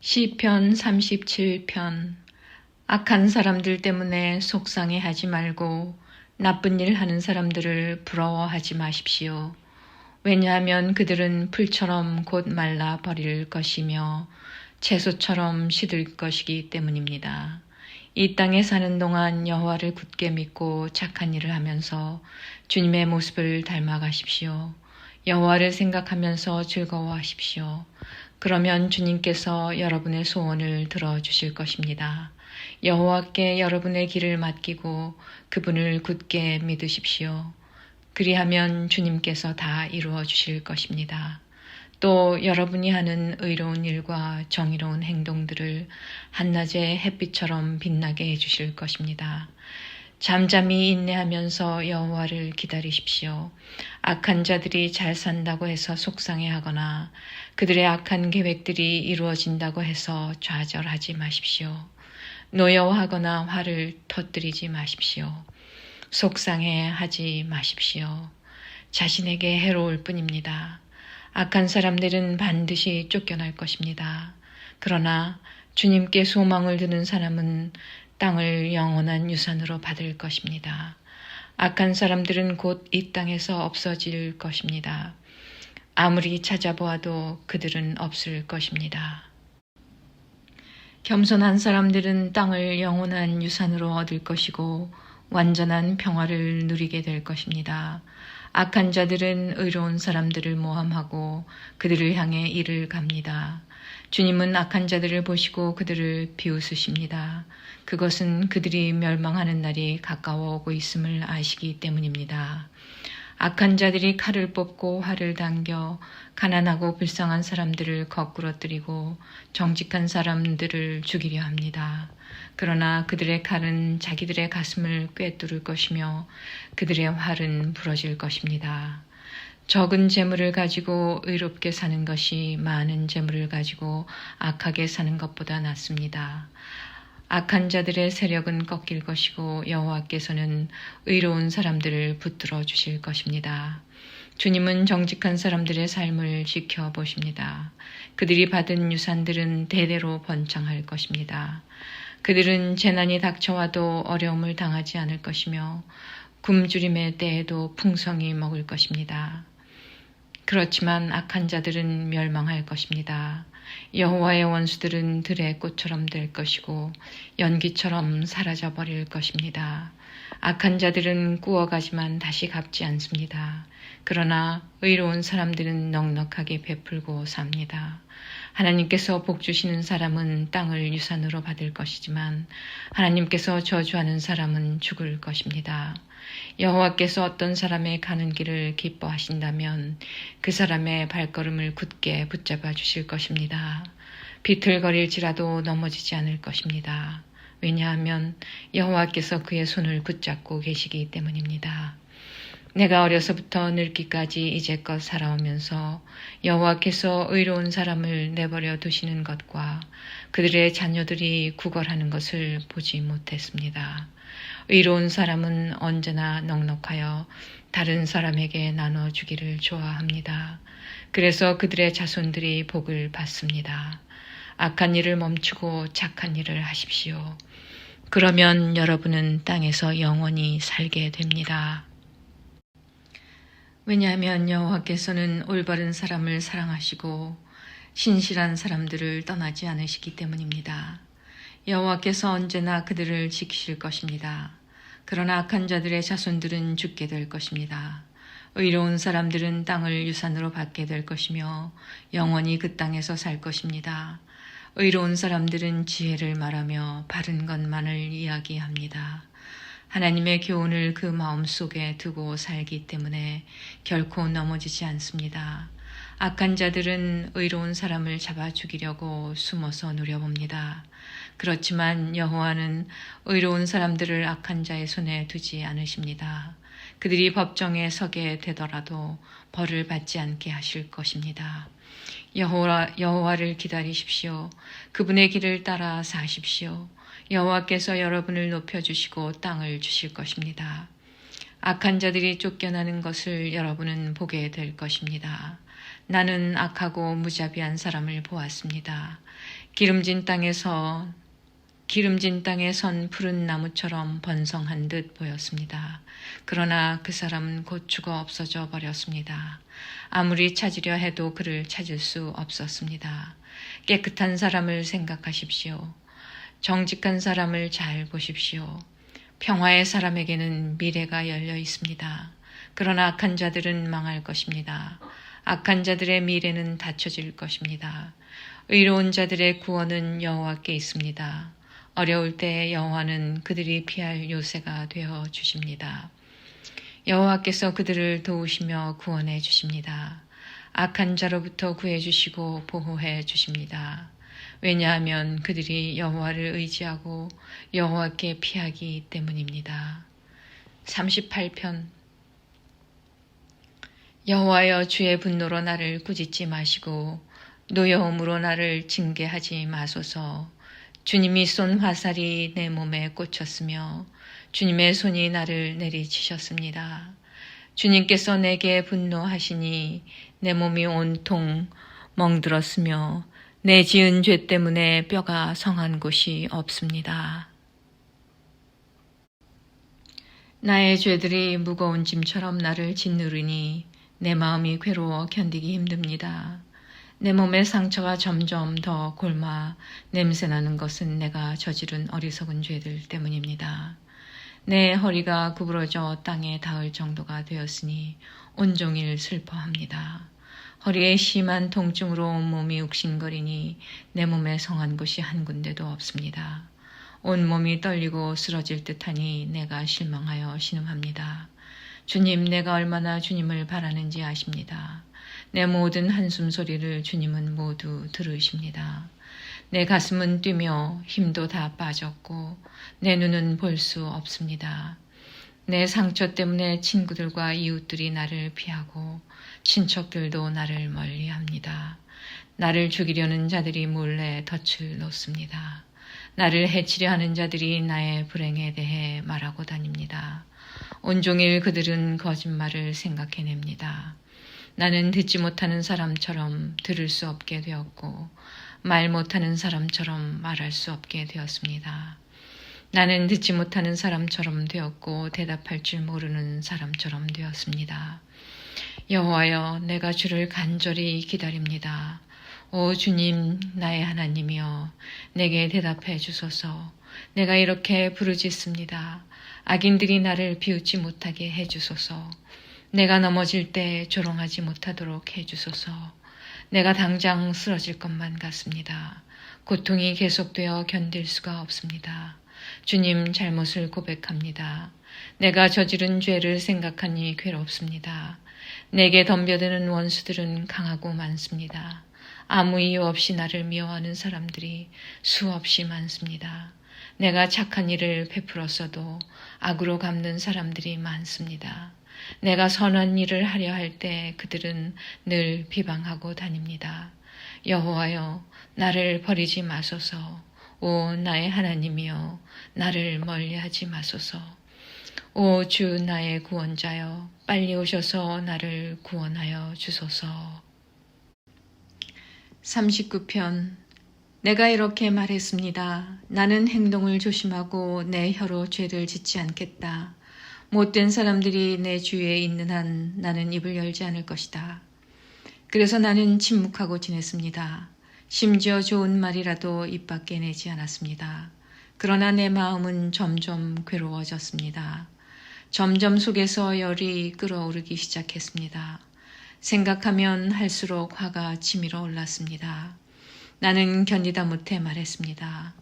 시편 37편. 악한 사람들 때문에 속상해하지 말고 나쁜 일 하는 사람들을 부러워하지 마십시오. 왜냐하면 그들은 풀처럼 곧 말라 버릴 것이며 채소처럼 시들 것이기 때문입니다. 이 땅에 사는 동안 여호와를 굳게 믿고 착한 일을 하면서 주님의 모습을 닮아가십시오. 여호와를 생각하면서 즐거워하십시오. 그러면 주님께서 여러분의 소원을 들어주실 것입니다. 여호와께 여러분의 길을 맡기고 그분을 굳게 믿으십시오. 그리하면 주님께서 다 이루어 주실 것입니다. 또 여러분이 하는 의로운 일과 정의로운 행동들을 한낮의 햇빛처럼 빛나게 해주실 것입니다. 잠잠히 인내하면서 여호와를 기다리십시오. 악한 자들이 잘 산다고 해서 속상해하거나 그들의 악한 계획들이 이루어진다고 해서 좌절하지 마십시오. 노여워하거나 화를 터뜨리지 마십시오. 속상해하지 마십시오. 자신에게 해로울 뿐입니다. 악한 사람들은 반드시 쫓겨날 것입니다. 그러나 주님께 소망을 두는 사람은 땅을 영원한 유산으로 받을 것입니다. 악한 사람들은 곧 이 땅에서 없어질 것입니다. 아무리 찾아보아도 그들은 없을 것입니다. 겸손한 사람들은 땅을 영원한 유산으로 얻을 것이고 완전한 평화를 누리게 될 것입니다. 악한 자들은 의로운 사람들을 모함하고 그들을 향해 이를 갑니다. 주님은 악한 자들을 보시고 그들을 비웃으십니다. 그것은 그들이 멸망하는 날이 가까워 오고 있음을 아시기 때문입니다. 악한 자들이 칼을 뽑고 활을 당겨 가난하고 불쌍한 사람들을 거꾸러뜨리고 정직한 사람들을 죽이려 합니다. 그러나 그들의 칼은 자기들의 가슴을 꿰뚫을 것이며 그들의 활은 부러질 것입니다. 적은 재물을 가지고 의롭게 사는 것이 많은 재물을 가지고 악하게 사는 것보다 낫습니다. 악한 자들의 세력은 꺾일 것이고 여호와께서는 의로운 사람들을 붙들어 주실 것입니다. 주님은 정직한 사람들의 삶을 지켜보십니다. 그들이 받은 유산들은 대대로 번창할 것입니다. 그들은 재난이 닥쳐와도 어려움을 당하지 않을 것이며 굶주림의 때에도 풍성히 먹을 것입니다. 그렇지만 악한 자들은 멸망할 것입니다. 여호와의 원수들은 들의 꽃처럼 될 것이고 연기처럼 사라져 버릴 것입니다. 악한 자들은 꾸어가지만 다시 갚지 않습니다. 그러나 의로운 사람들은 넉넉하게 베풀고 삽니다. 하나님께서 복 주시는 사람은 땅을 유산으로 받을 것이지만 하나님께서 저주하는 사람은 죽을 것입니다. 여호와께서 어떤 사람의 가는 길을 기뻐하신다면 그 사람의 발걸음을 굳게 붙잡아 주실 것입니다. 비틀거릴지라도 넘어지지 않을 것입니다. 왜냐하면 여호와께서 그의 손을 붙잡고 계시기 때문입니다. 내가 어려서부터 늙기까지 이제껏 살아오면서 여호와께서 의로운 사람을 내버려 두시는 것과 그들의 자녀들이 구걸하는 것을 보지 못했습니다. 의로운 사람은 언제나 넉넉하여 다른 사람에게 나눠주기를 좋아합니다. 그래서 그들의 자손들이 복을 받습니다. 악한 일을 멈추고 착한 일을 하십시오. 그러면 여러분은 땅에서 영원히 살게 됩니다. 왜냐하면 여호와께서는 올바른 사람을 사랑하시고 신실한 사람들을 떠나지 않으시기 때문입니다. 여호와께서 언제나 그들을 지키실 것입니다. 그러나 악한 자들의 자손들은 죽게 될 것입니다. 의로운 사람들은 땅을 유산으로 받게 될 것이며 영원히 그 땅에서 살 것입니다. 의로운 사람들은 지혜를 말하며 바른 것만을 이야기합니다. 하나님의 교훈을 그 마음속에 두고 살기 때문에 결코 넘어지지 않습니다. 악한 자들은 의로운 사람을 잡아 죽이려고 숨어서 노려봅니다. 그렇지만 여호와는 의로운 사람들을 악한 자의 손에 두지 않으십니다. 그들이 법정에 서게 되더라도 벌을 받지 않게 하실 것입니다. 여호와를 기다리십시오. 그분의 길을 따라 사십시오. 여호와께서 여러분을 높여주시고 땅을 주실 것입니다. 악한 자들이 쫓겨나는 것을 여러분은 보게 될 것입니다. 나는 악하고 무자비한 사람을 보았습니다. 기름진 땅에 선 푸른 나무처럼 번성한 듯 보였습니다. 그러나 그 사람은 곧 죽어 없어져 버렸습니다. 아무리 찾으려 해도 그를 찾을 수 없었습니다. 깨끗한 사람을 생각하십시오. 정직한 사람을 잘 보십시오. 평화의 사람에게는 미래가 열려 있습니다. 그러나 악한 자들은 망할 것입니다. 악한 자들의 미래는 닫혀질 것입니다. 의로운 자들의 구원은 여호와께 있습니다. 어려울 때 여호와는 그들이 피할 요새가 되어 주십니다. 여호와께서 그들을 도우시며 구원해 주십니다. 악한 자로부터 구해 주시고 보호해 주십니다. 왜냐하면 그들이 여호와를 의지하고 여호와께 피하기 때문입니다. 38편. 여호와여, 주의 분노로 나를 꾸짖지 마시고 노여움으로 나를 징계하지 마소서. 주님이 쏜 화살이 내 몸에 꽂혔으며 주님의 손이 나를 내리치셨습니다. 주님께서 내게 분노하시니 내 몸이 온통 멍들었으며 내 지은 죄 때문에 뼈가 성한 곳이 없습니다. 나의 죄들이 무거운 짐처럼 나를 짓누르니 내 마음이 괴로워 견디기 힘듭니다. 내 몸의 상처가 점점 더 골마 냄새나는 것은 내가 저지른 어리석은 죄들 때문입니다. 내 허리가 구부러져 땅에 닿을 정도가 되었으니 온종일 슬퍼합니다. 허리에 심한 통증으로 온몸이 욱신거리니 내 몸에 성한 곳이 한 군데도 없습니다. 온몸이 떨리고 쓰러질 듯하니 내가 실망하여 신음합니다. 주님, 내가 얼마나 주님을 바라는지 아십니다. 내 모든 한숨 소리를 주님은 모두 들으십니다. 내 가슴은 뛰며 힘도 다 빠졌고 내 눈은 볼 수 없습니다. 내 상처 때문에 친구들과 이웃들이 나를 피하고 친척들도 나를 멀리합니다. 나를 죽이려는 자들이 몰래 덫을 놓습니다. 나를 해치려 하는 자들이 나의 불행에 대해 말하고 다닙니다. 온종일 그들은 거짓말을 생각해냅니다. 나는 듣지 못하는 사람처럼 들을 수 없게 되었고 말 못하는 사람처럼 말할 수 없게 되었습니다. 나는 듣지 못하는 사람처럼 되었고 대답할 줄 모르는 사람처럼 되었습니다. 여호와여, 내가 주를 간절히 기다립니다. 오 주님, 나의 하나님이여, 내게 대답해 주소서. 내가 이렇게 부르짖습니다. 악인들이 나를 비웃지 못하게 해주소서. 내가 넘어질 때 조롱하지 못하도록 해주소서. 내가 당장 쓰러질 것만 같습니다. 고통이 계속되어 견딜 수가 없습니다. 주님, 잘못을 고백합니다. 내가 저지른 죄를 생각하니 괴롭습니다. 내게 덤벼드는 원수들은 강하고 많습니다. 아무 이유 없이 나를 미워하는 사람들이 수없이 많습니다. 내가 착한 일을 베풀었어도 악으로 갚는 사람들이 많습니다. 내가 선한 일을 하려 할 때 그들은 늘 비방하고 다닙니다. 여호와여, 나를 버리지 마소서. 오 나의 하나님이여, 나를 멀리하지 마소서. 오 주 나의 구원자여, 빨리 오셔서 나를 구원하여 주소서. 39편. 내가 이렇게 말했습니다. 나는 행동을 조심하고 내 혀로 죄를 짓지 않겠다. 못된 사람들이 내 주위에 있는 한 나는 입을 열지 않을 것이다. 그래서 나는 침묵하고 지냈습니다. 심지어 좋은 말이라도 입 밖에 내지 않았습니다. 그러나 내 마음은 점점 괴로워졌습니다. 점점 속에서 열이 끓어오르기 시작했습니다. 생각하면 할수록 화가 치밀어 올랐습니다. 나는 견디다 못해 말했습니다.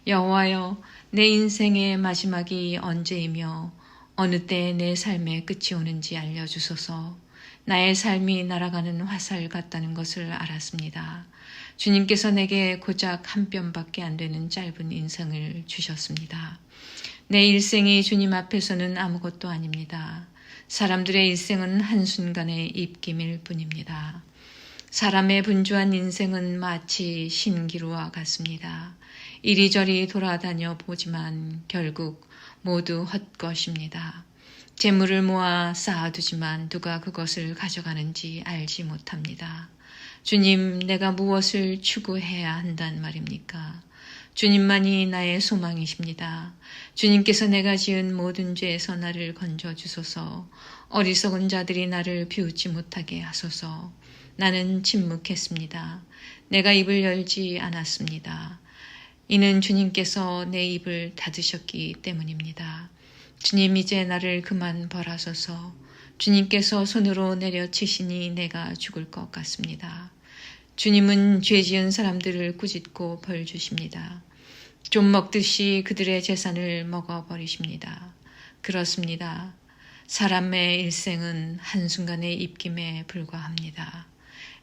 여호와여, 내 인생의 마지막이 언제이며 어느 때 내 삶의 끝이 오는지 알려주소서. 나의 삶이 날아가는 화살 같다는 것을 알았습니다. 주님께서 내게 고작 한 뼘밖에 안 되는 짧은 인생을 주셨습니다. 내 일생이 주님 앞에서는 아무것도 아닙니다. 사람들의 일생은 한순간의 입김일 뿐입니다. 사람의 분주한 인생은 마치 신기루와 같습니다. 이리저리 돌아다녀 보지만 결국 모두 헛것입니다. 재물을 모아 쌓아두지만 누가 그것을 가져가는지 알지 못합니다. 주님, 내가 무엇을 추구해야 한단 말입니까? 주님만이 나의 소망이십니다. 주님께서 내가 지은 모든 죄에서 나를 건져 주소서. 어리석은 자들이 나를 비웃지 못하게 하소서. 나는 침묵했습니다. 내가 입을 열지 않았습니다. 이는 주님께서 내 입을 닫으셨기 때문입니다. 주님, 이제 나를 그만 벌하소서. 주님께서 손으로 내려치시니 내가 죽을 것 같습니다. 주님은 죄 지은 사람들을 꾸짖고 벌 주십니다. 좀 먹듯이 그들의 재산을 먹어버리십니다. 그렇습니다. 사람의 일생은 한순간의 입김에 불과합니다.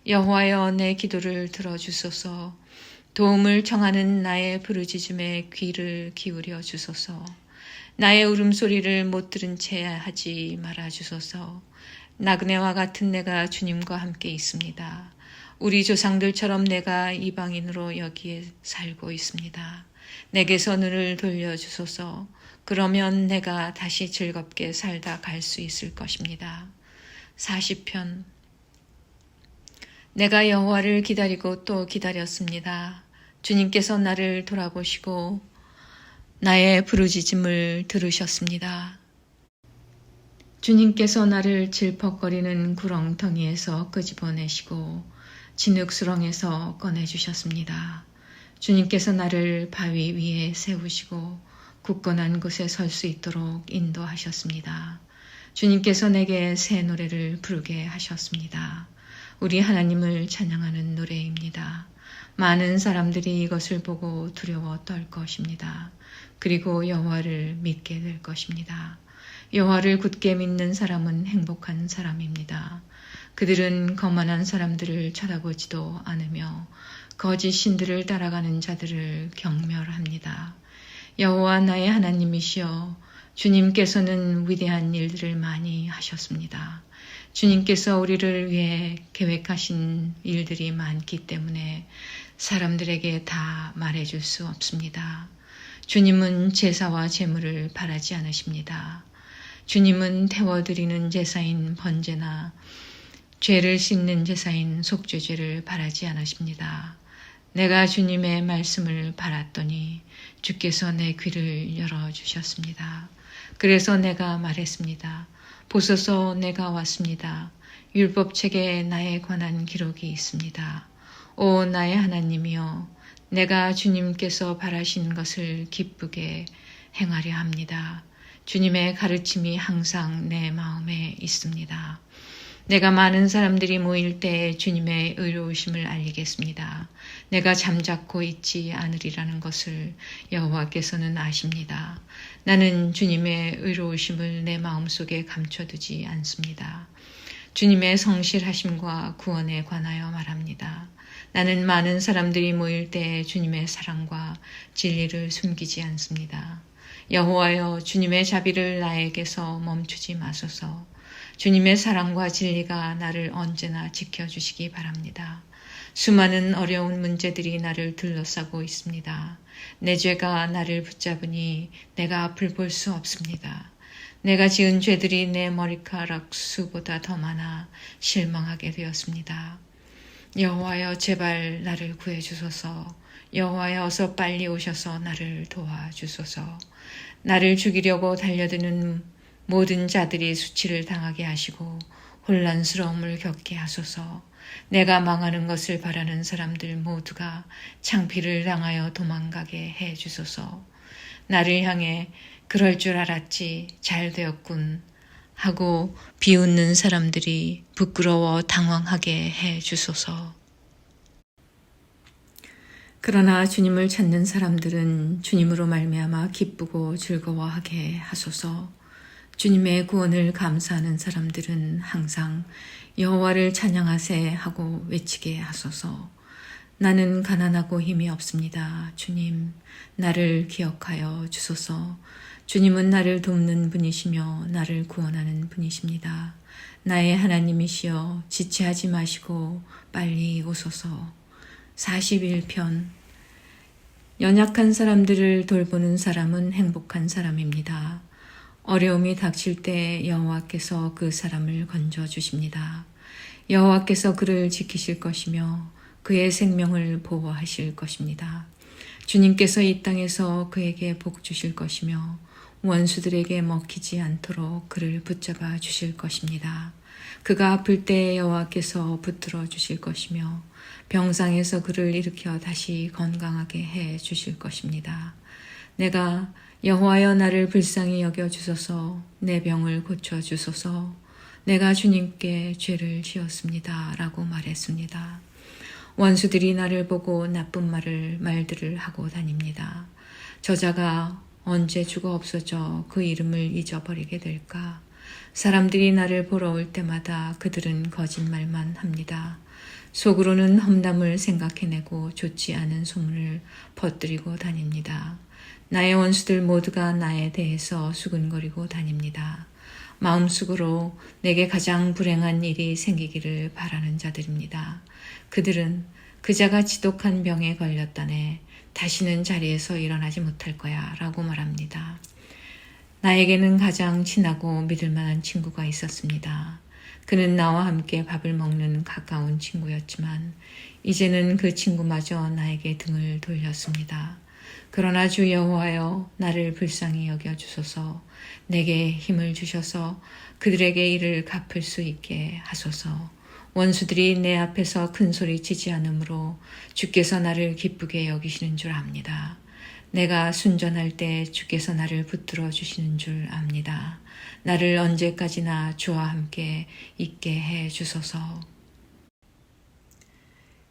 여호와여, 내 기도를 들어주소서. 도움을 청하는 나의 부르짖음에 귀를 기울여 주소서. 나의 울음소리를 못 들은 채 하지 말아 주소서. 나그네와 같은 내가 주님과 함께 있습니다. 우리 조상들처럼 내가 이방인으로 여기에 살고 있습니다. 내게서 눈을 돌려주소서. 그러면 내가 다시 즐겁게 살다 갈 수 있을 것입니다. 40편. 내가 여호와를 기다리고 또 기다렸습니다. 주님께서 나를 돌아보시고 나의 부르짖음을 들으셨습니다. 주님께서 나를 질퍽거리는 구렁텅이에서 끄집어내시고 진흙수렁에서 꺼내주셨습니다. 주님께서 나를 바위 위에 세우시고 굳건한 곳에 설 수 있도록 인도하셨습니다. 주님께서 내게 새 노래를 부르게 하셨습니다. 우리 하나님을 찬양하는 노래입니다. 많은 사람들이 이것을 보고 두려워 떨 것입니다. 그리고 여호와를 믿게 될 것입니다. 여호와를 굳게 믿는 사람은 행복한 사람입니다. 그들은 거만한 사람들을 쳐다보지도 않으며 거짓 신들을 따라가는 자들을 경멸합니다. 여호와 나의 하나님이시여, 주님께서는 위대한 일들을 많이 하셨습니다. 주님께서 우리를 위해 계획하신 일들이 많기 때문에 사람들에게 다 말해줄 수 없습니다. 주님은 제사와 제물을 바라지 않으십니다. 주님은 태워드리는 제사인 번제나 죄를 씻는 제사인 속죄죄를 바라지 않으십니다. 내가 주님의 말씀을 바랐더니 주께서 내 귀를 열어주셨습니다. 그래서 내가 말했습니다. 보소서, 내가 왔습니다. 율법책에 나에 관한 기록이 있습니다. 오 나의 하나님이여, 내가 주님께서 바라신 것을 기쁘게 행하려 합니다. 주님의 가르침이 항상 내 마음에 있습니다. 내가 많은 사람들이 모일 때 주님의 의로우심을 알리겠습니다. 내가 잠자코 있지 않으리라는 것을 여호와께서는 아십니다. 나는 주님의 의로우심을 내 마음속에 감춰두지 않습니다. 주님의 성실하심과 구원에 관하여 말합니다. 나는 많은 사람들이 모일 때 주님의 사랑과 진리를 숨기지 않습니다. 여호와여, 주님의 자비를 나에게서 멈추지 마소서. 주님의 사랑과 진리가 나를 언제나 지켜주시기 바랍니다. 수많은 어려운 문제들이 나를 둘러싸고 있습니다. 내 죄가 나를 붙잡으니 내가 앞을 볼 수 없습니다. 내가 지은 죄들이 내 머리카락 수보다 더 많아 실망하게 되었습니다. 여호와여, 제발 나를 구해주소서. 여호와여, 어서 빨리 오셔서 나를 도와주소서. 나를 죽이려고 달려드는 모든 자들이 수치를 당하게 하시고 혼란스러움을 겪게 하소서. 내가 망하는 것을 바라는 사람들 모두가 창피를 당하여 도망가게 해 주소서. 나를 향해 그럴 줄 알았지, 잘 되었군 하고 비웃는 사람들이 부끄러워 당황하게 해 주소서. 그러나 주님을 찾는 사람들은 주님으로 말미암아 기쁘고 즐거워하게 하소서. 주님의 구원을 감사하는 사람들은 항상 여호와를 찬양하세 하고 외치게 하소서. 나는 가난하고 힘이 없습니다. 주님, 나를 기억하여 주소서. 주님은 나를 돕는 분이시며 나를 구원하는 분이십니다. 나의 하나님이시여, 지체하지 마시고 빨리 오소서. 41편. 연약한 사람들을 돌보는 사람은 행복한 사람입니다. 어려움이 닥칠 때 여호와께서 그 사람을 건져 주십니다. 여호와께서 그를 지키실 것이며 그의 생명을 보호하실 것입니다. 주님께서 이 땅에서 그에게 복 주실 것이며 원수들에게 먹히지 않도록 그를 붙잡아 주실 것입니다. 그가 아플 때 여호와께서 붙들어 주실 것이며 병상에서 그를 일으켜 다시 건강하게 해 주실 것입니다. 내가 여호와여 나를 불쌍히 여겨 주소서, 내 병을 고쳐 주소서, 내가 주님께 죄를 지었습니다 라고 말했습니다. 원수들이 나를 보고 나쁜 말들을 하고 다닙니다. 저자가 언제 죽어 없어져 그 이름을 잊어버리게 될까? 사람들이 나를 보러 올 때마다 그들은 거짓말만 합니다. 속으로는 험담을 생각해내고 좋지 않은 소문을 퍼뜨리고 다닙니다. 나의 원수들 모두가 나에 대해서 수근거리고 다닙니다. 마음속으로 내게 가장 불행한 일이 생기기를 바라는 자들입니다. 그들은 그자가 지독한 병에 걸렸다네 다시는 자리에서 일어나지 못할 거야 라고 말합니다. 나에게는 가장 친하고 믿을 만한 친구가 있었습니다. 그는 나와 함께 밥을 먹는 가까운 친구였지만 이제는 그 친구마저 나에게 등을 돌렸습니다. 그러나 주 여호와여 나를 불쌍히 여겨 주소서, 내게 힘을 주셔서 그들에게 이를 갚을 수 있게 하소서. 원수들이 내 앞에서 큰 소리 치지 않으므로 주께서 나를 기쁘게 여기시는 줄 압니다. 내가 순전할 때 주께서 나를 붙들어 주시는 줄 압니다. 나를 언제까지나 주와 함께 있게 해 주소서.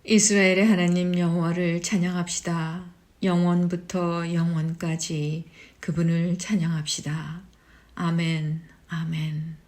이스라엘의 하나님 여호와를 찬양합시다. 영원부터 영원까지 그분을 찬양합시다. 아멘, 아멘.